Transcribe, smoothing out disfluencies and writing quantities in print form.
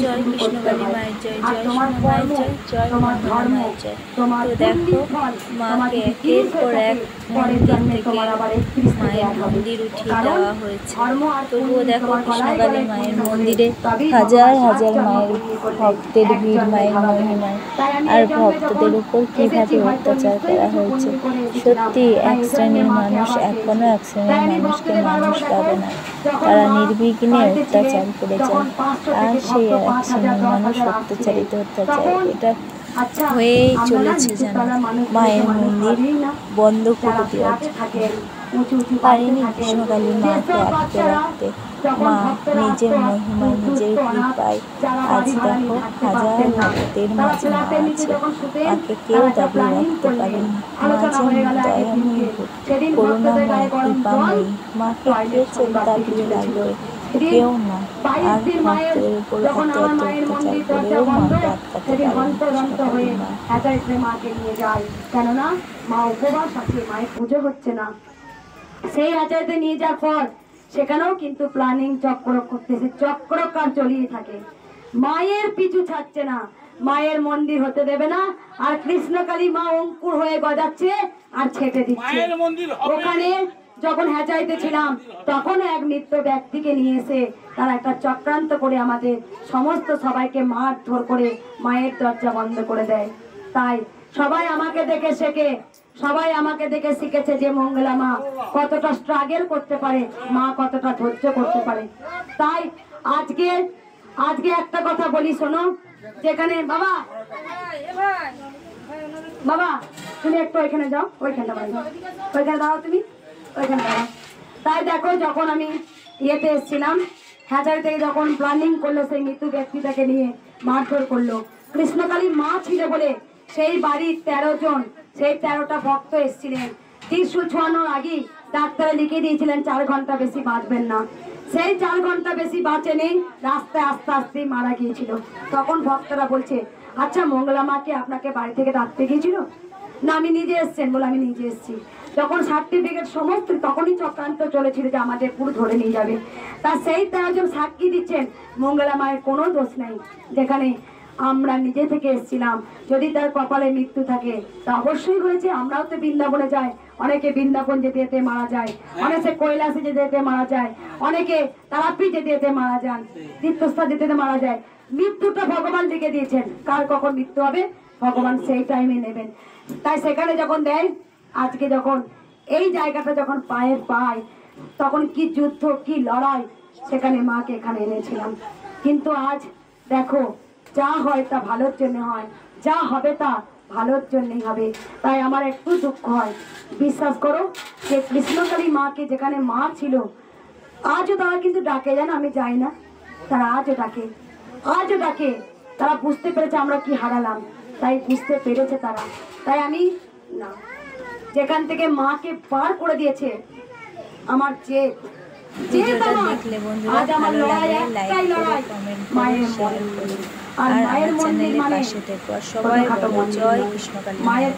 জয় কৃষ্ণকালী মায়ের জয়, জয় সোনা মায়ের জয়, জয় মঙ্গলা মায়ের জয়। তো দেখো মাকে একের পর এক মন্দির থেকে মায়ের মন্দির উঠিয়ে দেওয়া হয়েছে। তবুও দেখো কৃষ্ণকালী মায়ের মন্দিরে হাজার হাজার মায়ের ভক্তের ভিড়, মায়ের মহিমায় আর ভক্তদের উপর কীভাবে অত্যাচার করা হয়েছে। সত্যি এক শ্রেণীর মানুষ এখনো এক শ্রেণীর মানুষকে মানুষ পাবে না, তারা নির্বিঘ্নে অত্যাচার করে যায়। আর সেই এক শ্রেণীর মানুষ অত্যাচারিত এটা হয়েই চলেছে যেন। মায়ের মন্দির বন্ধ করে দেওয়ার পারেনি কৃষ্ণকালী মাকে আটকে রাখতে। মা নিজের মহিমায় নিজের কৃপায় আজ দেখো হাজার ভক্তের মাঝে মা আছে। মাকে কেউ দাবিয়ে রাখতে পারেনি। মা যে দয়াময়ী, করুণাময়, কৃপাময়ী, মাকে কেউ দাবিয়ে রাখবে কেউ না। আর ভক্তের উপর অত্যাচার করেও মাকে আটকাতে পারেনি মাকে নিয়ে যায়, কেননা মা উপবাস আছে, মায়ের পুজো হচ্ছে না। সেই আচার্যতে নিয়ে যাওয়ার পর সেখানেও কিন্তু প্ল্যানিং চক্র করতেছে, চক্রকার চলিয়ে থাকে। মায়ের পিছু ছাড়ছে না, মায়ের মন্দির হতে দেবে না। আর কৃষ্ণকালী মা অঙ্কুর হয়ে গজাচ্ছে আর ছেটে দিচ্ছে। ওখানে যখন হেঁচাইতে ছিলাম তখন এক মৃত ব্যক্তিকে নিয়ে এসে তারা একটা চক্রান্ত করে আমাদের সমস্ত সবাইকে মারধর করে মায়ের দরজা বন্ধ করে দেয়। তাই সবাই আমাকে দেখে শেখে, সবাই আমাকে দেখে শিখেছে যে মঙ্গলা মা কতটা স্ট্রাগল করতে পারে, মা কতটা ধৈর্য করতে পারে। তাই আজকে একটা কথা বলি শোনো। যেখানে বাবা বাবা তুমি একটু ওইখানে যাও, ওইখানে দাঁড়াও, তুমি ওইখানে দাঁড়াও। তাই দেখো যখন আমি ইয়েতে এসেছিলাম, হ্যাচারি থেকে যখন প্ল্যানিং করলো সেই মৃত্যু ব্যক্তিটাকে নিয়ে মারধর করলো, কৃষ্ণকালী মা ছিল বলে সেই বাড়ির 13 জন, সেই 13টা ভক্ত এসেছিলেন। ত্রিশূল ছোঁয়ানোর আগেই ডাক্তারে লিখে দিয়েছিলেন 4 ঘন্টা বেশি বাঁচবেন না। সেই 4 ঘন্টা বেশি বাঁচেনি, রাস্তায় আস্তে আস্তে মারা গিয়েছিল। তখন ভক্তরা বলছে, আচ্ছা মঙ্গলা মাকে আপনাকে বাড়ি থেকে ডাকতে গিয়েছিল? না, আমি নিজে এসছেন বলে আমি নিজে এসেছি। যখন সার্টিফিকেট সমস্ত, তখনই চক্রান্ত চলেছিল যে আমাদের পুরো ধরে নিয়ে যাবে। তা সেই 13 জন সাক্ষী দিচ্ছেন মঙ্গলা মায়ের কোনো দোষ নেই। যেখানে আমরা নিজে থেকে এসেছিলাম, যদি তার কপালে মৃত্যু থাকে তা অবশ্যই হয়েছে। আমরাও তো বৃন্দাবনে যাই, অনেকে বৃন্দাবন যেতে যেতে মারা যায়, অনেকে কৈলাসে যেতে যেতে মারা যায়, অনেকে তারাপীঠ যেতে যেতে মারা যান, তীর্থস্থান যেতে যেতে মারা যায়। মৃত্যুটা ভগবান লিখে দিয়েছেন, কার কখন মৃত্যু হবে ভগবান সেই টাইমে নেবেন। তাই সেখানে যখন দেয়, আজকে যখন এই জায়গাটা যখন পায়ের পায়, তখন কি যুদ্ধ, কি লড়াই, সেখানে মাকে এখানে এনেছিলাম। কিন্তু আজ দেখো যা হয় তা ভালোর জন্য হয়, যা হবে তা ভালোর জন্যই হবে। তাই আমার একটু দুঃখ হয়। বিশ্বাস করো যে কৃষ্ণকালী মাকে যেখানে মা ছিল, আজও তারা কিন্তু ডাকে, জানো আমি যাই না, তারা আজও ডাকে। তারা বুঝতে পেরেছে আমরা কি হারালাম, তাই বুঝতে পেরেছে তারা। তাই আমি না, যেখান থেকে মাকে পার করে দিয়েছে আমার ভিডিওটা দেখলে বন্ধুরা ভালো লাগলে লাইক করো, কমেন্ট করো, শেয়ার করো আর আমার চ্যানেলের পাশে থেকো। আর সবাই বলো জয় কৃষ্ণকালী মায়ের।